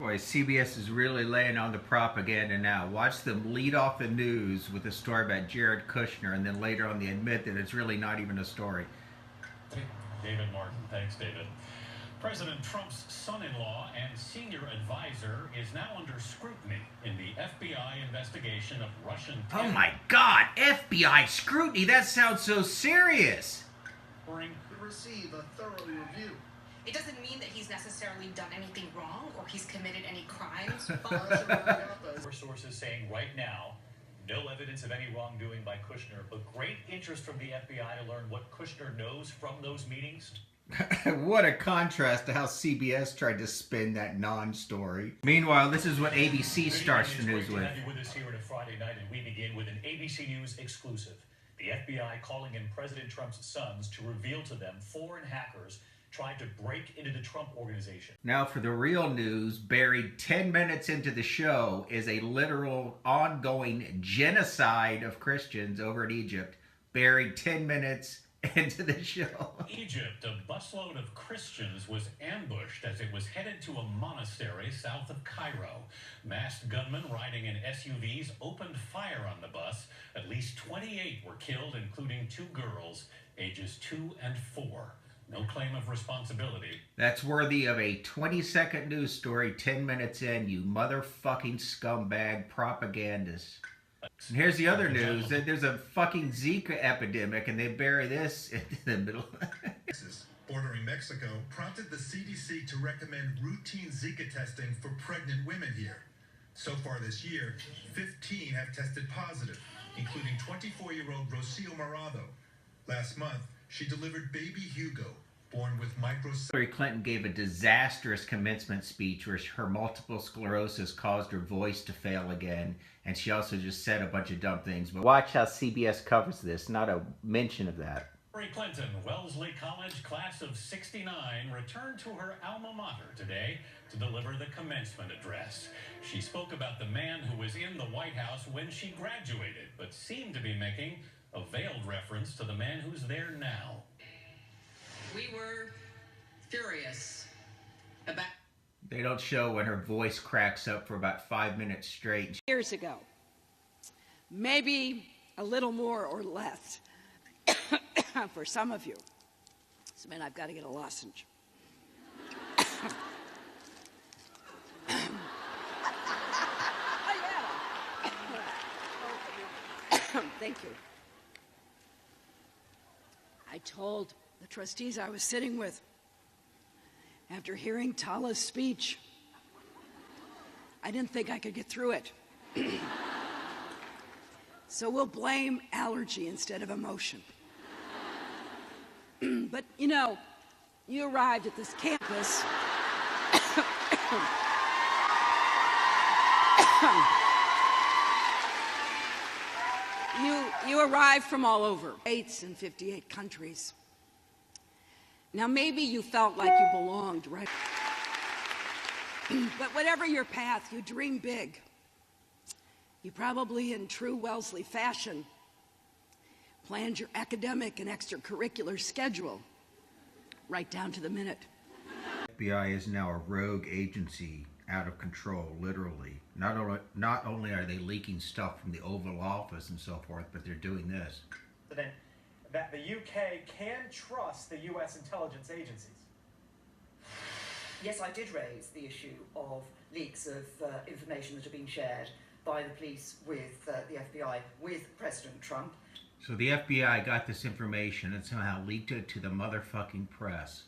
Boy, CBS is really laying on the propaganda now. Watch them lead off the news with a story about Jared Kushner, and then later on they admit that it's really not even a story. David Martin. Thanks, David. President Trump's son-in-law and senior advisor is now under scrutiny in the FBI investigation of Russian... Oh my God, FBI scrutiny? That sounds so serious. To receive a thorough review. It doesn't mean that he's necessarily done anything wrong or he's committed any crimes. Sources saying right now, no evidence of any wrongdoing by Kushner, but great interest from the FBI to learn what Kushner knows from those meetings. What a contrast to how CBS tried to spin that non-story. Meanwhile, this is what ABC starts the news with. Have you with us here on a Friday night, and we begin with an ABC News exclusive. The FBI calling in President Trump's sons to reveal to them foreign hackers tried to break into the Trump organization. Now for the real news, buried 10 minutes into the show is a literal ongoing genocide of Christians over in Egypt. Buried 10 minutes into the show. Egypt, a busload of Christians was ambushed as it was headed to a monastery south of Cairo. Masked gunmen riding in SUVs opened fire on the bus. At least 28 were killed, including 2 girls, ages 2 and 4. No claim of responsibility. That's worthy of a 20-second news story 10 minutes in, you motherfucking scumbag propagandists. And here's the other news, that there's a fucking Zika epidemic and they bury this in the middle. Texas, bordering Mexico, prompted the CDC to recommend routine Zika testing for pregnant women here. So far this year, 15 have tested positive, including 24-year-old Rocio Morado. Last month, she delivered baby Hugo, born with Hillary Clinton gave a disastrous commencement speech where her multiple sclerosis caused her voice to fail again, and she also just said a bunch of dumb things. But watch how CBS covers this, not a mention of that. Hillary Clinton, Wellesley College class of '69, returned to her alma mater today to deliver the commencement address. She spoke about the man who was in the White House when she graduated, but seemed to be making a veiled reference to the man who's there now. We were furious about... They don't show when her voice cracks up for about 5 minutes straight. Years ago, maybe a little more or less for some of you. So, man, I've got to get a lozenge. Thank you. I told the trustees I was sitting with, after hearing Tala's speech, I didn't think I could get through it. So we'll blame allergy instead of emotion. But, you know, you arrived at this campus. You arrived from all over, states in 58 countries. Now, maybe you felt like you belonged, right? But whatever your path, you dream big. You probably, in true Wellesley fashion, planned your academic and extracurricular schedule right down to the minute. FBI is now a rogue agency, out of control, literally. Not only are they leaking stuff from the Oval Office and so forth, but they're doing this. That the UK can trust the US intelligence agencies. Yes, I did raise the issue of leaks of information that are being shared by the police with the FBI, with President Trump. So the FBI got this information and somehow leaked it to the motherfucking press.